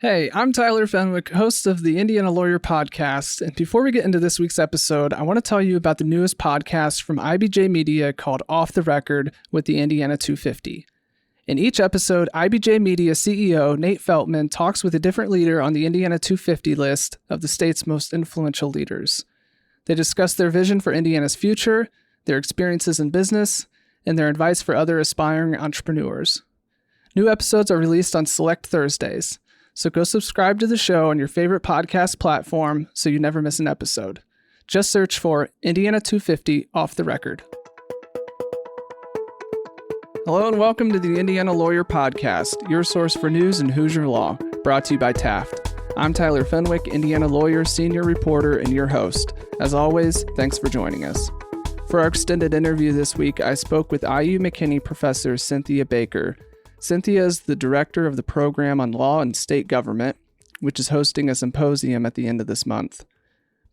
Hey, I'm Tyler Fenwick, host of the Indiana Lawyer Podcast, and before we get into this week's episode, I want to tell you about the newest podcast from IBJ Media called Off the Record with the Indiana 250. In each episode, IBJ Media CEO Nate Feltman talks with a different leader on the Indiana 250 list of the state's most influential leaders. They discuss their vision for Indiana's future, their experiences in business, and their advice for other aspiring entrepreneurs. New episodes are released on select Thursdays. So go subscribe to the show on your favorite podcast platform so you never miss an episode. Just search for Indiana 250 Off the Record. Hello and welcome to the Indiana Lawyer Podcast, your source for news in Hoosier law, brought to you by Taft. I'm Tyler Fenwick, Indiana Lawyer, senior reporter, and your host. As always, thanks for joining us. For our extended interview this week, I spoke with IU McKinney professor Cynthia Baker. Cynthia is the director of the program on law and state government, which is hosting a symposium at the end of this month.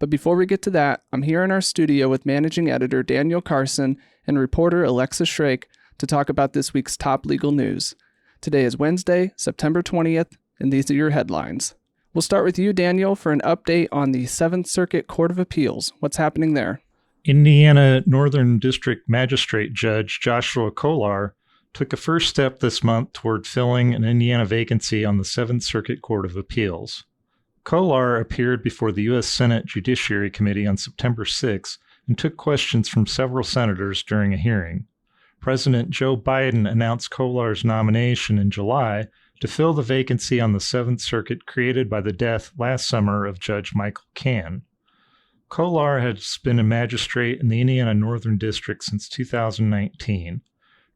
But before we get to that, I'm here in our studio with managing editor Daniel Carson and reporter Alexa Shrake to talk about this week's top legal news. Today is Wednesday, September 20th, and these are your headlines. We'll start with you, Daniel, for an update on the Seventh Circuit Court of Appeals. What's happening there? Indiana Northern District Magistrate Judge Joshua Kolar took a first step this month toward filling an Indiana vacancy on the Seventh Circuit Court of Appeals. Kolar appeared before the U.S. Senate Judiciary Committee on September 6 and took questions from several senators during a hearing. President Joe Biden announced Kolar's nomination in July to fill the vacancy on the Seventh Circuit created by the death last summer of Judge Michael Cann. Kolar has been a magistrate in the Indiana Northern District since 2019.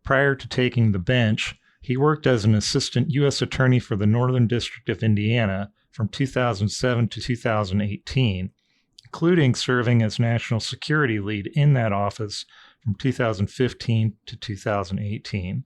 Prior to taking the bench, he worked as an assistant U.S. attorney for the Northern District of Indiana from 2007 to 2018, including serving as national security lead in that office from 2015 to 2018.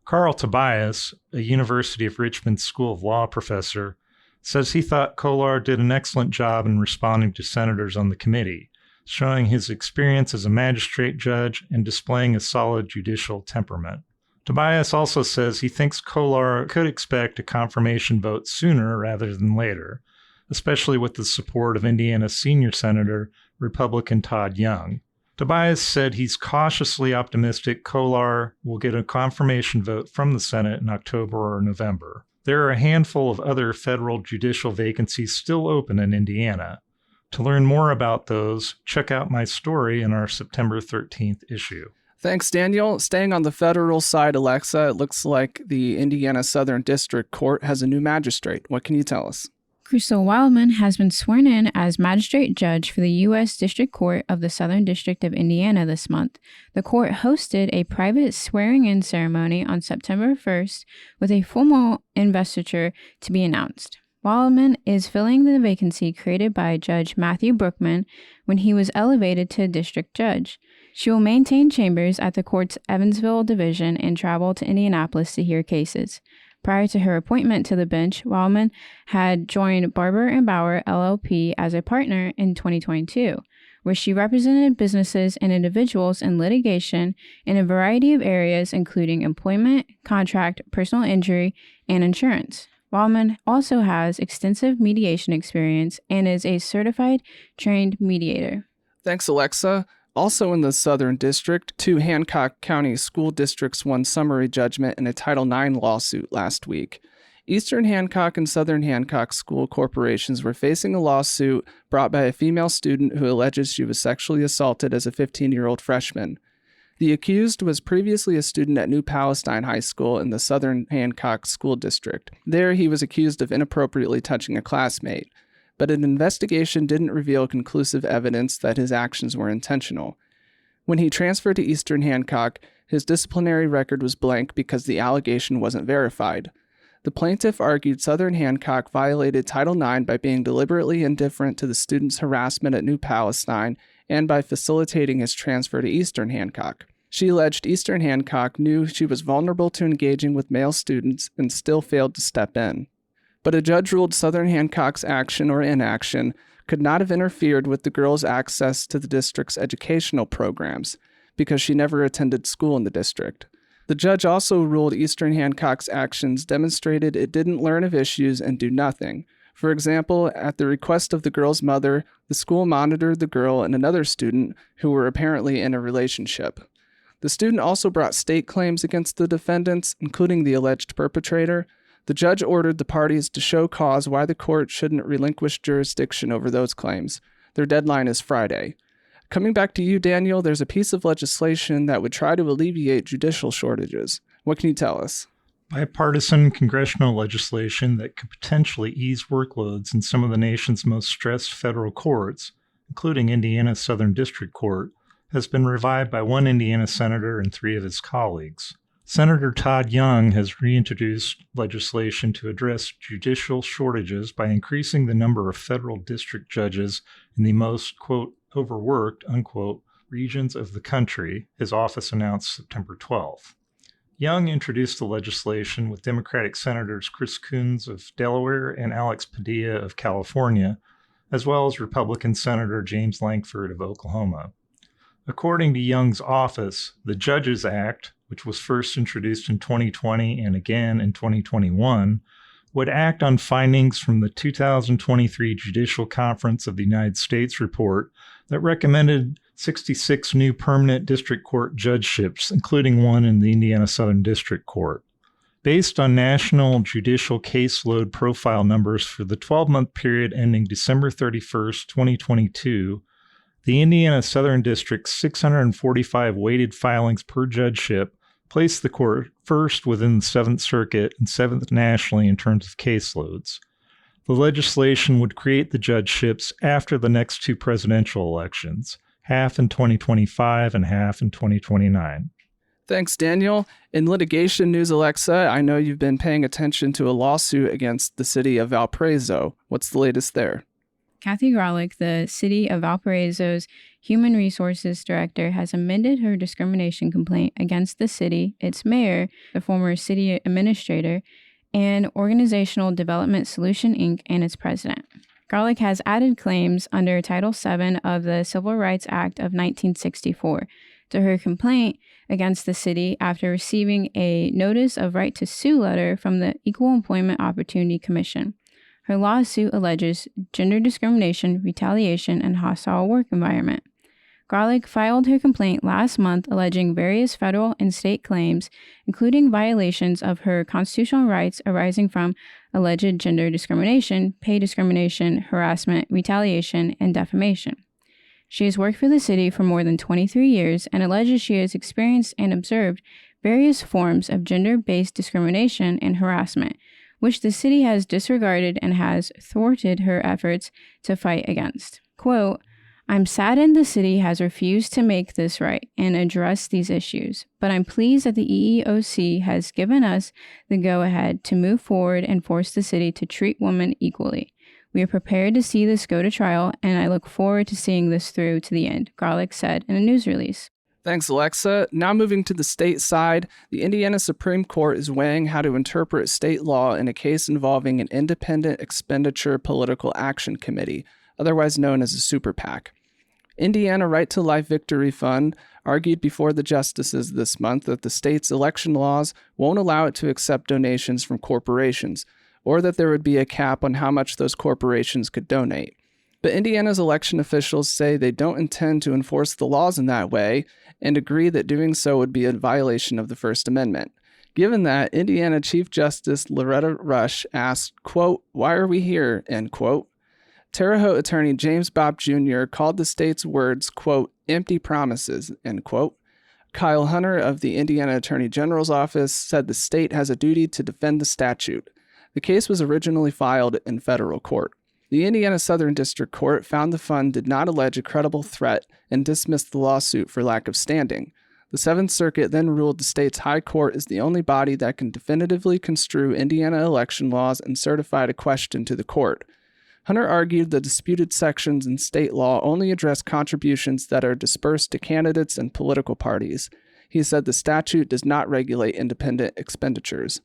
Carl Tobias, a University of Richmond School of Law professor, says he thought Kolar did an excellent job in responding to senators on the committee, showing his experience as a magistrate judge and displaying a solid judicial temperament. Tobias also says he thinks Kolar could expect a confirmation vote sooner rather than later, especially with the support of Indiana's senior senator, Republican Todd Young. Tobias said he's cautiously optimistic Kolar will get a confirmation vote from the Senate in October or November. There are a handful of other federal judicial vacancies still open in Indiana. To learn more about those, check out my story in our September 13th issue. Thanks, Daniel. Staying on the federal side, Alexa, it looks like the Indiana Southern District Court has a new magistrate. What can you tell us? Crystal Wildman has been sworn in as magistrate judge for the U.S. District Court of the Southern District of Indiana this month. The court hosted a private swearing-in ceremony on September 1st with a formal investiture to be announced. Wildman is filling the vacancy created by Judge Matthew Brookman when he was elevated to district judge. She will maintain chambers at the court's Evansville division and travel to Indianapolis to hear cases. Prior to her appointment to the bench, Wildman had joined Barber & Bauer LLP as a partner in 2022, where she represented businesses and individuals in litigation in a variety of areas including employment, contract, personal injury, and insurance. Wildman also has extensive mediation experience and is a certified trained mediator. Thanks, Alexa. Also in the Southern District, 2 Hancock County school districts won summary judgment in a Title IX lawsuit last week. Eastern Hancock and Southern Hancock school corporations were facing a lawsuit brought by a female student who alleges she was sexually assaulted as a 15-year-old freshman. The accused was previously a student at New Palestine High School in the Southern Hancock School District. There, he was accused of inappropriately touching a classmate, but an investigation didn't reveal conclusive evidence that his actions were intentional. When he transferred to Eastern Hancock, his disciplinary record was blank because the allegation wasn't verified. The plaintiff argued Southern Hancock violated Title IX by being deliberately indifferent to the student's harassment at New Palestine and by facilitating his transfer to Eastern Hancock. She alleged Eastern Hancock knew she was vulnerable to engaging with male students and still failed to step in. But a judge ruled Southern Hancock's action or inaction could not have interfered with the girl's access to the district's educational programs because she never attended school in the district. The judge also ruled Eastern Hancock's actions demonstrated it didn't learn of issues and do nothing. For example, at the request of the girl's mother, the school monitored the girl and another student who were apparently in a relationship. The student also brought state claims against the defendants, including the alleged perpetrator. The judge ordered the parties to show cause why the court shouldn't relinquish jurisdiction over those claims. Their deadline is Friday. Coming back to you, Daniel, there's a piece of legislation that would try to alleviate judicial shortages. What can you tell us? Bipartisan congressional legislation that could potentially ease workloads in some of the nation's most stressed federal courts, including Indiana's Southern District Court, has been revived by one Indiana senator and 3 of his colleagues. Senator Todd Young has reintroduced legislation to address judicial shortages by increasing the number of federal district judges in the most, quote, overworked, unquote, regions of the country, his office announced September 12th. Young introduced the legislation with Democratic Senators Chris Coons of Delaware and Alex Padilla of California, as well as Republican Senator James Lankford of Oklahoma. According to Young's office, the Judges Act, which was first introduced in 2020 and again in 2021, would act on findings from the 2023 Judicial Conference of the United States report that recommended 66 new permanent district court judgeships, including one in the Indiana Southern District Court. Based on national judicial caseload profile numbers for the 12-month period ending December 31st, 2022, the Indiana Southern District's 645 weighted filings per judgeship placed the court first within the 7th Circuit and 7th nationally in terms of caseloads. The legislation would create the judgeships after the next 2 presidential elections, half in 2025 and half in 2029. Thanks, Daniel. In litigation news, Alexa, I know you've been paying attention to a lawsuit against the city of Valparaiso. What's the latest there? Kathy Grolick, the City of Valparaiso's Human Resources Director, has amended her discrimination complaint against the city, its mayor, the former city administrator, and Organizational Development Solution, Inc., and its president. Grolick has added claims under Title VII of the Civil Rights Act of 1964 to her complaint against the city after receiving a Notice of Right to Sue letter from the Equal Employment Opportunity Commission. Her lawsuit alleges gender discrimination, retaliation, and hostile work environment. Grolick filed her complaint last month alleging various federal and state claims, including violations of her constitutional rights arising from alleged gender discrimination, pay discrimination, harassment, retaliation, and defamation. She has worked for the city for more than 23 years and alleges she has experienced and observed various forms of gender-based discrimination and harassment, which the city has disregarded and has thwarted her efforts to fight against. Quote, I'm saddened the city has refused to make this right and address these issues, but I'm pleased that the EEOC has given us the go-ahead to move forward and force the city to treat women equally. We are prepared to see this go to trial, and I look forward to seeing this through to the end, Grolick said in a news release. Thanks, Alexa. Now moving to the state side, the Indiana Supreme Court is weighing how to interpret state law in a case involving an Independent Expenditure Political Action Committee, otherwise known as a super PAC. Indiana Right to Life Victory Fund argued before the justices this month that the state's election laws won't allow it to accept donations from corporations, or that there would be a cap on how much those corporations could donate. But Indiana's election officials say they don't intend to enforce the laws in that way and agree that doing so would be a violation of the First Amendment. Given that, Indiana Chief Justice Loretta Rush asked, quote, why are we here, end quote. Terre Haute attorney James Bopp Jr. called the state's words, quote, empty promises, end quote. Kyle Hunter of the Indiana Attorney General's office said the state has a duty to defend the statute. The case was originally filed in federal court. The Indiana Southern District Court found the fund did not allege a credible threat and dismissed the lawsuit for lack of standing. The 7th Circuit then ruled the state's high court is the only body that can definitively construe Indiana election laws and certified a question to the court. Hunter argued the disputed sections in state law only address contributions that are dispersed to candidates and political parties. He said the statute does not regulate independent expenditures.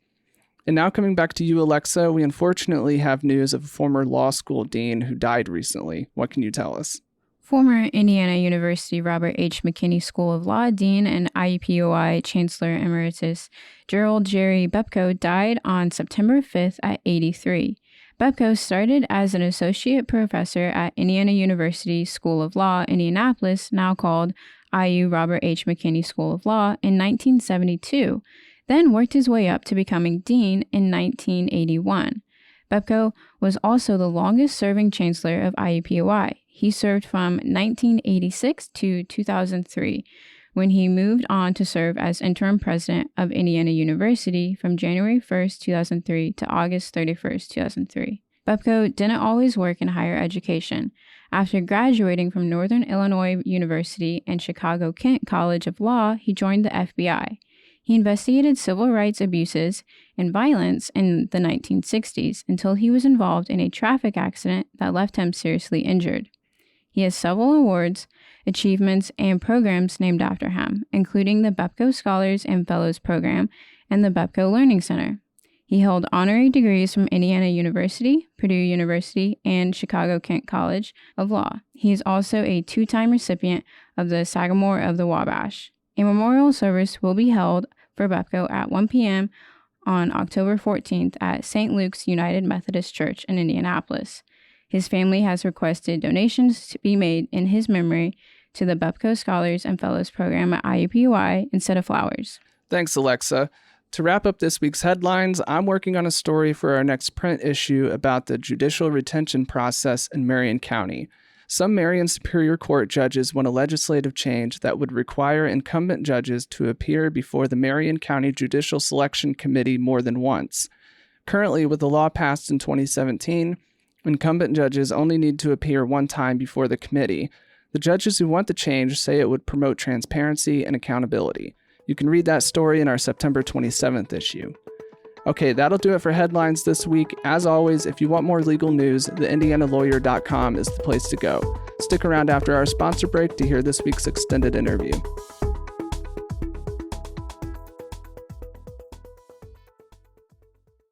And now coming back to you, Alexa, we unfortunately have news of a former law school dean who died recently. What can you tell us? Former Indiana University Robert H. McKinney School of Law Dean and IUPUI Chancellor Emeritus Gerald Jerry Bepko died on September 5th at 83. Bepko started as an associate professor at Indiana University School of Law, Indianapolis, now called IU Robert H. McKinney School of Law, in 1972, then worked his way up to becoming dean in 1981. Bepko was also the longest-serving chancellor of IUPUI. He served from 1986 to 2003, when he moved on to serve as interim president of Indiana University from January 1st, 2003 to August 31st, 2003. Bepko didn't always work in higher education. After graduating from Northern Illinois University and Chicago-Kent College of Law, he joined the FBI. He investigated civil rights abuses and violence in the 1960s until he was involved in a traffic accident that left him seriously injured. He has several awards, achievements, and programs named after him, including the Bepko Scholars and Fellows Program and the Bepko Learning Center. He held honorary degrees from Indiana University, Purdue University, and Chicago-Kent College of Law. He is also a two-time recipient of the Sagamore of the Wabash. A memorial service will be held for Bepko at 1 p.m. on October 14th at St. Luke's United Methodist Church in Indianapolis. His family has requested donations to be made in his memory to the Bepko Scholars and Fellows Program at IUPUI instead of flowers. Thanks, Alexa. To wrap up this week's headlines, I'm working on a story for our next print issue about the judicial retention process in Marion County. Some Marion Superior Court judges want a legislative change that would require incumbent judges to appear before the Marion County Judicial Selection Committee more than once. Currently, with the law passed in 2017, incumbent judges only need to appear one time before the committee. The judges who want the change say it would promote transparency and accountability. You can read that story in our September 27th issue. Okay, that'll do it for headlines this week. As always, if you want more legal news, theindianalawyer.com is the place to go. Stick around after our sponsor break to hear this week's extended interview.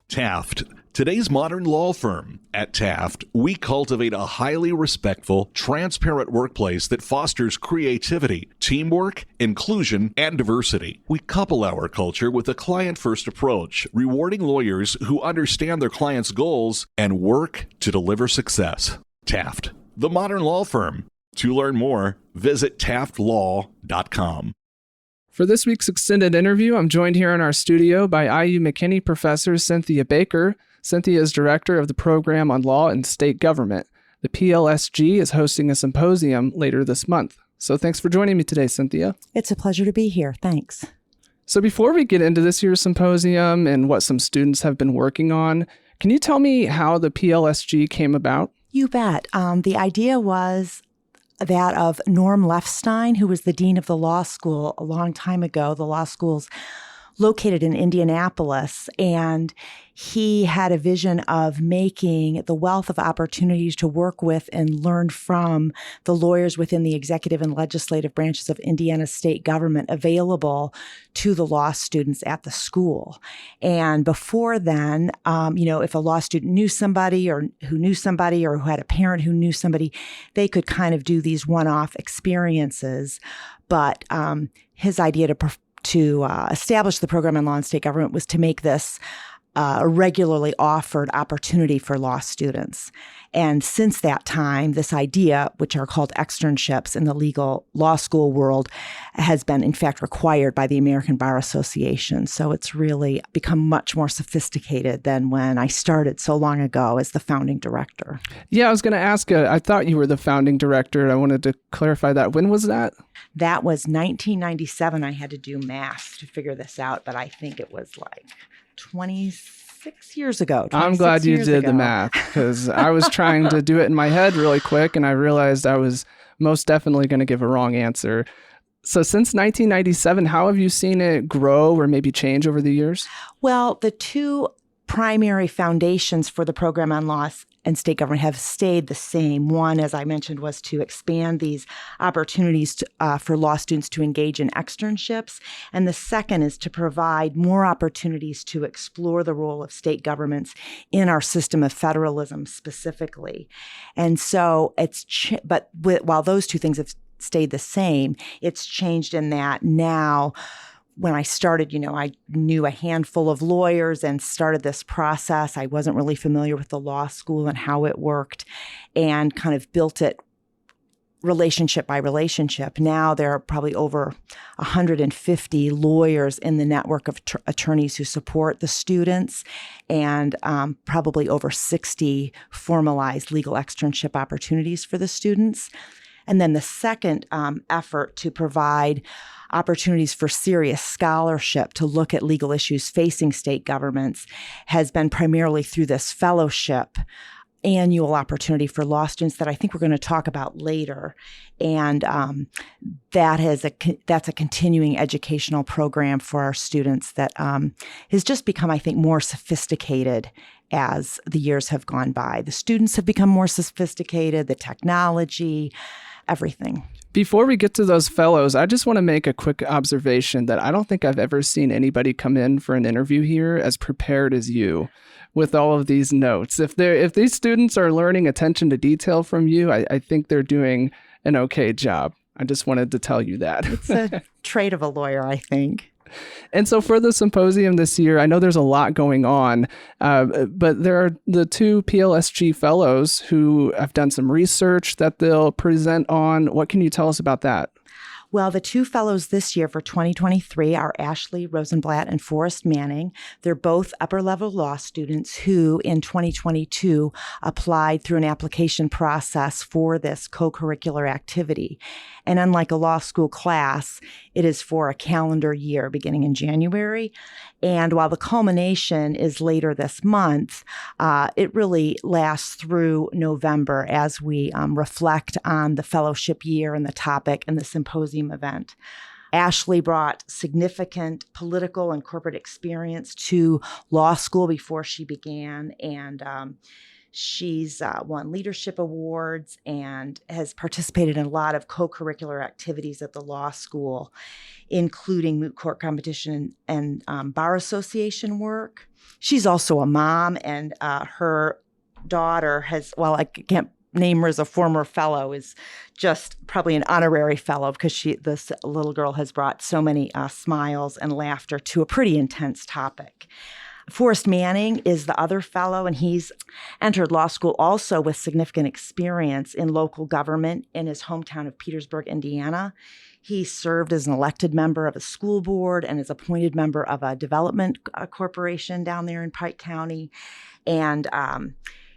Taft, today's modern law firm. At Taft, we cultivate a highly respectful, transparent workplace that fosters creativity, teamwork, inclusion, and diversity. We couple our culture with a client-first approach, rewarding lawyers who understand their clients' goals and work to deliver success. Taft, the modern law firm. To learn more, visit taftlaw.com. For this week's extended interview, I'm joined here in our studio by IU McKinney professor Cynthia Baker. Cynthia is director of the program on law and state government. The PLSG is hosting a symposium later this month. So thanks for joining me today, Cynthia. It's a pleasure to be here. Thanks. So before we get into this year's symposium and what some students have been working on, can you tell me how the PLSG came about? You bet. The idea was that of Norm Lefstein, who was the dean of the law school a long time ago. The law school's located in Indianapolis, and he had a vision of making the wealth of opportunities to work with and learn from the lawyers within the executive and legislative branches of Indiana state government available to the law students at the school. And before then, if a law student knew somebody or who had a parent who knew somebody, they could kind of do these one-off experiences. But his idea to establish the program in law and state government was to make this a regularly offered opportunity for law students. And since that time, this idea, which are called externships in the legal law school world, has been in fact required by the American Bar Association. So it's really become much more sophisticated than when I started so long ago as the founding director. Yeah, I was going to ask, I thought you were the founding director. I wanted to clarify that. When was that? That was 1997. I had to do math to figure this out, but I think it was like 26 years ago. I'm glad you did the math, because I was trying to do it in my head really quick, and I realized I was most definitely going to give a wrong answer. So since 1997, how have you seen it grow or maybe change over the years? Well, the two primary foundations for the program on law and state government have stayed the same. One, as I mentioned, was to expand these opportunities for law students to engage in externships. And the second is to provide more opportunities to explore the role of state governments in our system of federalism specifically. And so while those two things have stayed the same, it's changed in that now, when I started, I knew a handful of lawyers and started this process. I wasn't really familiar with the law school and how it worked, and kind of built it relationship by relationship. Now there are probably over 150 lawyers in the network of attorneys who support the students, and probably over 60 formalized legal externship opportunities for the students. And then the second effort to provide opportunities for serious scholarship to look at legal issues facing state governments has been primarily through this fellowship annual opportunity for law students that I think we're going to talk about later. And that's a continuing educational program for our students that has just become, I think, more sophisticated as the years have gone by. The students have become more sophisticated, the technology, everything. Before we get to those fellows, I just want to make a quick observation that I don't think I've ever seen anybody come in for an interview here as prepared as you with all of these notes. If these students are learning attention to detail from you, I think they're doing an okay job. I just wanted to tell you that. It's a trait of a lawyer, I think. And so for the symposium this year, I know there's a lot going on, but there are the two PLSG fellows who have done some research that they'll present on. What can you tell us about that? Well, the two fellows this year for 2023 are Ashley Rosenblatt and Forrest Manning. They're both upper-level law students who, in 2022, applied through an application process for this co-curricular activity. And unlike a law school class, it is for a calendar year beginning in January. And while the culmination is later this month, it really lasts through November as we reflect on the fellowship year and the topic and the symposium event. Ashley brought significant political and corporate experience to law school before she began, and she's won leadership awards and has participated in a lot of co-curricular activities at the law school, including moot court competition and bar association work. She's also a mom, and her daughter has, well, I can't name her as a former fellow, is just probably an honorary fellow because this little girl has brought so many smiles and laughter to a pretty intense topic. Forrest Manning is the other fellow, and he's entered law school also with significant experience in local government in his hometown of Petersburg, Indiana. He served as an elected member of a school board and is appointed member of a development corporation down there in Pike County. And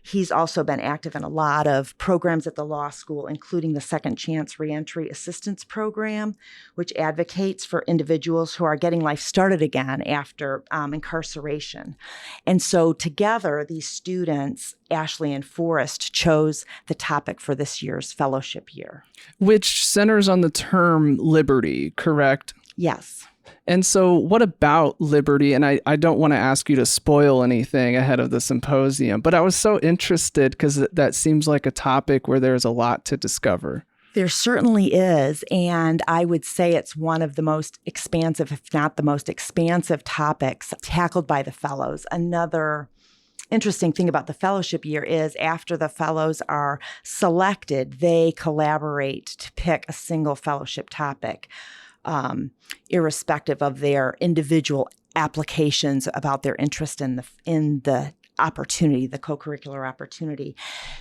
he's also been active in a lot of programs at the law school, including the Second Chance Reentry Assistance Program, which advocates for individuals who are getting life started again after incarceration. And so together, these students, Ashley and Forrest, chose the topic for this year's fellowship year. Which centers on the term liberty, correct? Yes. And so what about liberty? And I don't want to ask you to spoil anything ahead of the symposium, but I was so interested because that seems like a topic where there's a lot to discover. There certainly is. And I would say it's one of the most expansive, if not the most expansive topics tackled by the fellows. Another interesting thing about the fellowship year is after the fellows are selected, they collaborate to pick a single fellowship topic. Irrespective of their individual applications about their interest in the opportunity, the co-curricular opportunity.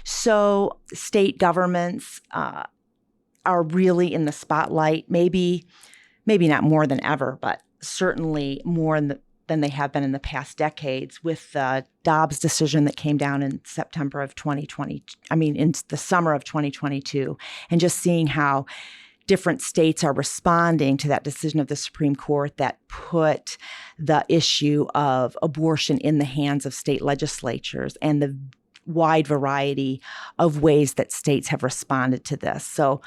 So state governments are really in the spotlight, maybe not more than ever, but certainly more than they have been in the past decades, with the Dobbs decision that came down in September of 2020, in the summer of 2022, and just seeing how different states are responding to that decision of the Supreme Court that put the issue of abortion in the hands of state legislatures, and the wide variety of ways that states have responded to this. So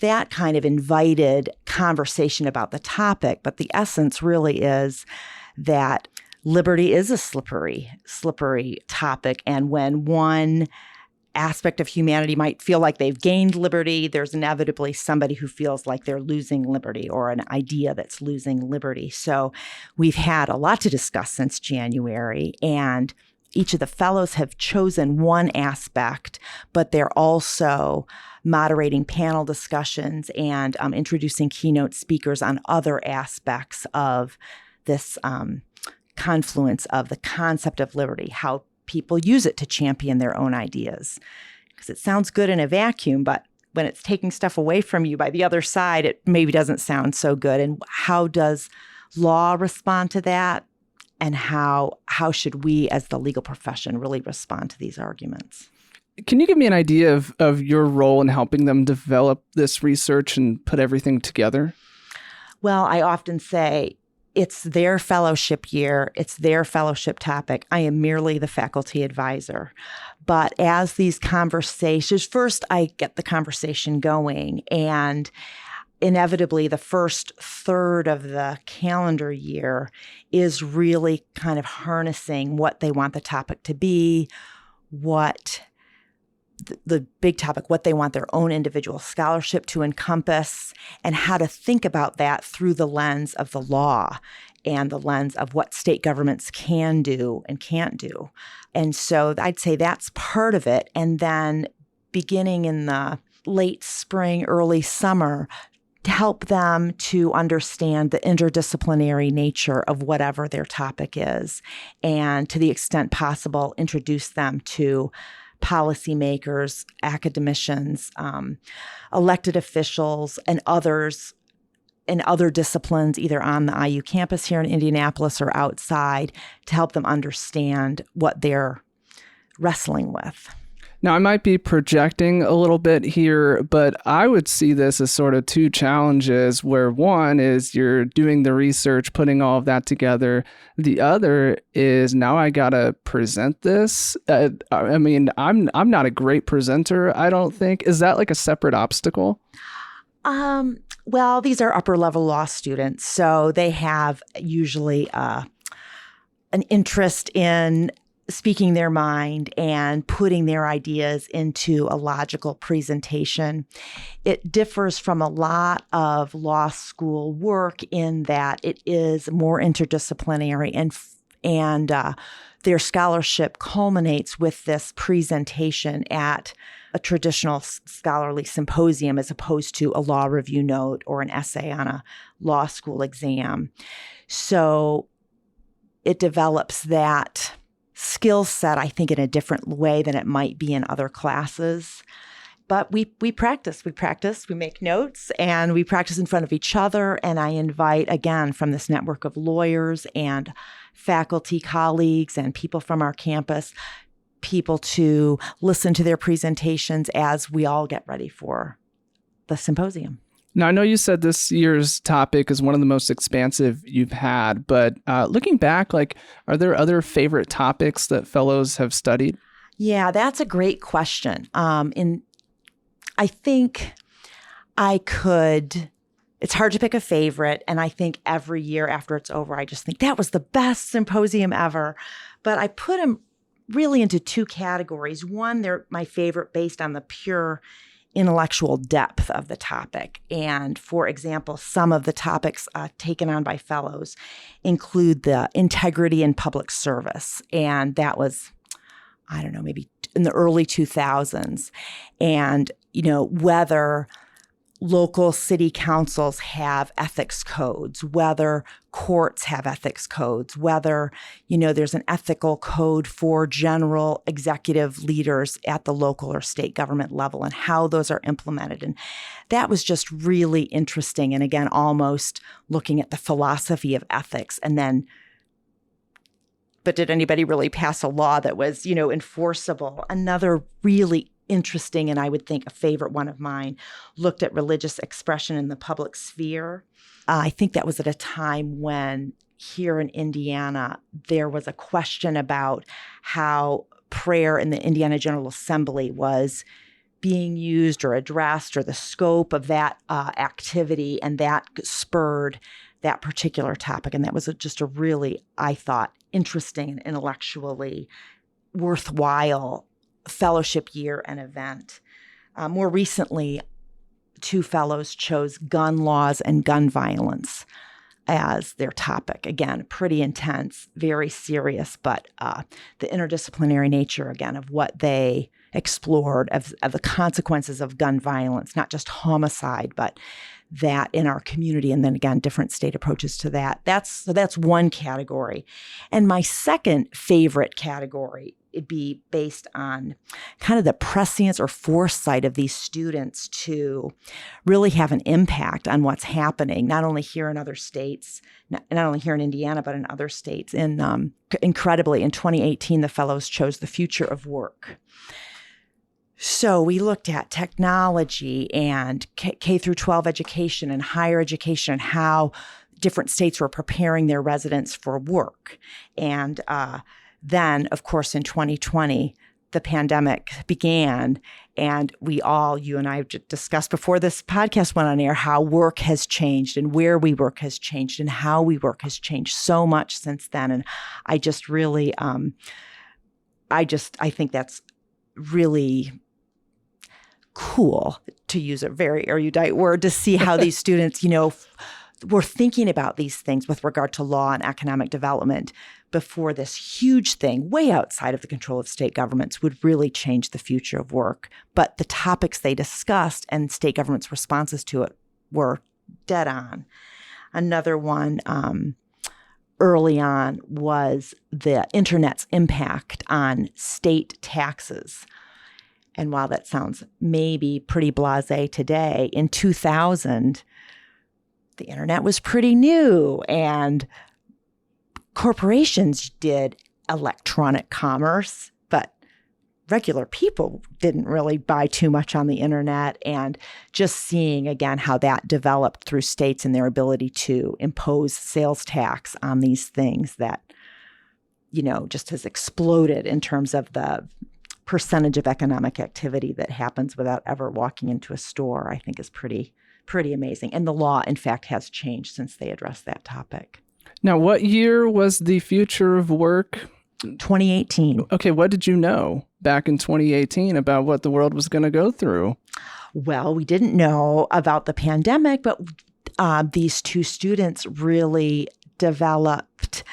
that kind of invited conversation about the topic, but the essence really is that liberty is a slippery topic. And when one aspect of humanity might feel like they've gained liberty, there's inevitably somebody who feels like they're losing liberty, or an idea that's losing liberty. So we've had a lot to discuss since January, and each of the fellows have chosen one aspect, but they're also moderating panel discussions and introducing keynote speakers on other aspects of this confluence of the concept of liberty, how people use it to champion their own ideas. Because it sounds good in a vacuum, but when it's taking stuff away from you by the other side, it maybe doesn't sound so good. And how does law respond to that? And how should we as the legal profession really respond to these arguments? Can you give me an idea of your role in helping them develop this research and put everything together? Well, I often say, it's their fellowship year. It's their fellowship topic. I am merely the faculty advisor. But as these conversations, first I get the conversation going, and inevitably the first third of the calendar year is really kind of harnessing what they want the topic to be, what the big topic, what they want their own individual scholarship to encompass, and how to think about that through the lens of the law and the lens of what state governments can do and can't do. And so I'd say that's part of it. And then beginning in the late spring, early summer, to help them to understand the interdisciplinary nature of whatever their topic is, and to the extent possible, introduce them to policymakers, academicians, elected officials, and others in other disciplines, either on the IU campus here in Indianapolis or outside, to help them understand what they're wrestling with. Now, I might be projecting a little bit here, but I would see this as sort of two challenges, where one is you're doing the research, putting all of that together. The other is now I got to present this. I mean, I'm not a great presenter, I don't think. Is that like a separate obstacle? Well, these are upper level law students, so they have usually an interest in speaking their mind and putting their ideas into a logical presentation. It differs from a lot of law school work in that it is more interdisciplinary, and their scholarship culminates with this presentation at a traditional scholarly symposium, as opposed to a law review note or an essay on a law school exam. So it develops that skill set, I think, in a different way than it might be in other classes. But we practice, we make notes, and we practice in front of each other. And I invite, again, from this network of lawyers and faculty colleagues and people from our campus, people to listen to their presentations as we all get ready for the symposium. Now, I know you said this year's topic is one of the most expansive you've had, but looking back, are there other favorite topics that fellows have studied? Yeah, that's a great question. I think it's hard to pick a favorite. And I think every year after it's over, I just think that was the best symposium ever. But I put them really into two categories. One, they're my favorite based on the pure intellectual depth of the topic. And for example, some of the topics taken on by fellows include the integrity in public service. And that was, I don't know, maybe in the early 2000s. And, whether local city councils have ethics codes, whether courts have ethics codes, whether, there's an ethical code for general executive leaders at the local or state government level, and how those are implemented. And that was just really interesting. And again, almost looking at the philosophy of ethics. And then, but did anybody really pass a law that was, enforceable? Another really interesting, and I would think a favorite one of mine, looked at religious expression in the public sphere. I think that was at a time when here in Indiana, there was a question about how prayer in the Indiana General Assembly was being used or addressed, or the scope of that activity, and that spurred that particular topic. And that was just a really, I thought, interesting and intellectually worthwhile fellowship year and event. More recently, 2 fellows chose gun laws and gun violence as their topic. Again, pretty intense, very serious, but the interdisciplinary nature, again, of what they explored of the consequences of gun violence, not just homicide, but that in our community, and then again, different state approaches to that. That's one category. And my second favorite category, it'd be based on kind of the prescience or foresight of these students to really have an impact on what's happening, not only here in other states, not only here in Indiana, but in other states. And incredibly, in 2018, the fellows chose the future of work. So we looked at technology and K through 12 education and higher education, and how different states were preparing their residents for work. And then, of course, in 2020, the pandemic began, and we all, you and I discussed before this podcast went on air, how work has changed and where we work has changed and how we work has changed so much since then. And I just really, I think that's really cool, to use a very erudite word, to see how these students, were thinking about these things with regard to law and economic development before this huge thing way outside of the control of state governments would really change the future of work. But the topics they discussed and state governments' responses to it were dead on. Another one early on was the internet's impact on state taxes. And while that sounds maybe pretty blasé today, in 2000, the internet was pretty new, and corporations did electronic commerce, but regular people didn't really buy too much on the internet. And just seeing, again, how that developed through states and their ability to impose sales tax on these things that, just has exploded in terms of the percentage of economic activity that happens without ever walking into a store, I think is pretty amazing. And the law, in fact, has changed since they addressed that topic. Now, what year was the future of work? 2018. Okay, what did you know back in 2018 about what the world was going to go through? Well, we didn't know about the pandemic, but these 2 students really developed,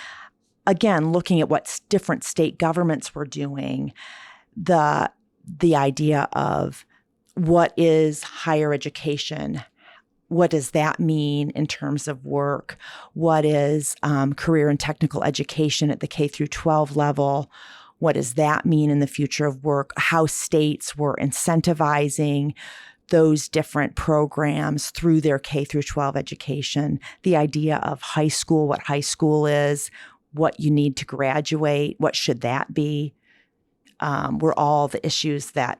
again, looking at what different state governments were doing, the idea of what is higher education? What does that mean in terms of work? What is career and technical education at the K through 12 level? What does that mean in the future of work? How states were incentivizing those different programs through their K through 12 education. The idea of high school, what high school is, what you need to graduate, what should that be? Were all the issues that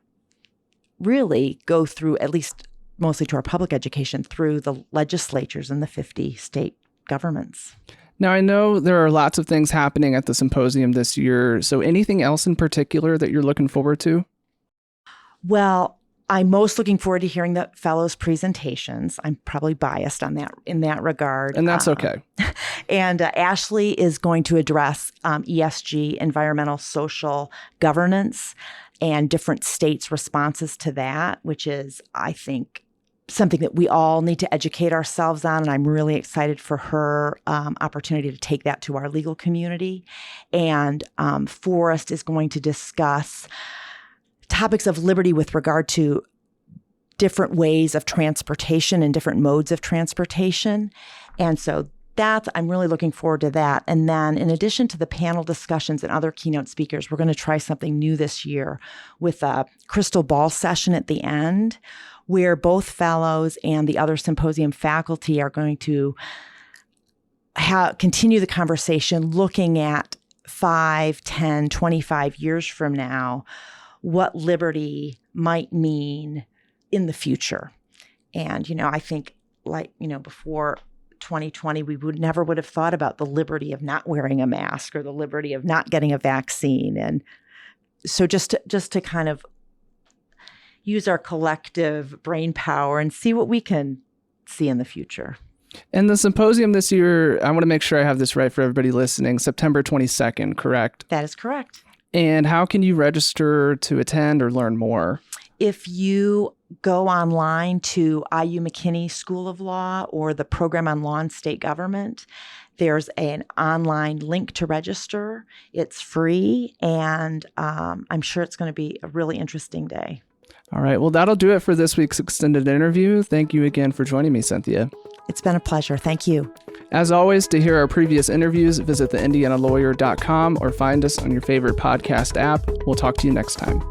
really go through, at least mostly to our public education, through the legislatures in the 50 state governments. Now, I know there are lots of things happening at the symposium this year. So anything else in particular that you're looking forward to? Well, I'm most looking forward to hearing the fellows' presentations. I'm probably biased on that in that regard. And that's okay. And Ashley is going to address ESG, environmental social governance, and different states' responses to that, which is, I think, something that we all need to educate ourselves on. And I'm really excited for her opportunity to take that to our legal community. And Forrest is going to discuss topics of liberty with regard to different ways of transportation and different modes of transportation. And so I'm really looking forward to that. And then in addition to the panel discussions and other keynote speakers, we're going to try something new this year with a crystal ball session at the end, where both fellows and the other symposium faculty are going to continue the conversation looking at 5, 10, 25 years from now, what liberty might mean in the future. And, I think before 2020, we never would have thought about the liberty of not wearing a mask or the liberty of not getting a vaccine. And so just to kind of use our collective brain power and see what we can see in the future. And the symposium this year, I want to make sure I have this right for everybody listening, September 22nd, correct? That is correct. And how can you register to attend or learn more? If you go online to IU McKinney School of Law or the Program on Law and State Government, there's an online link to register. It's free, and I'm sure it's going to be a really interesting day. All right. Well, that'll do it for this week's extended interview. Thank you again for joining me, Cynthia. It's been a pleasure. Thank you. As always, to hear our previous interviews, visit theindianalawyer.com or find us on your favorite podcast app. We'll talk to you next time.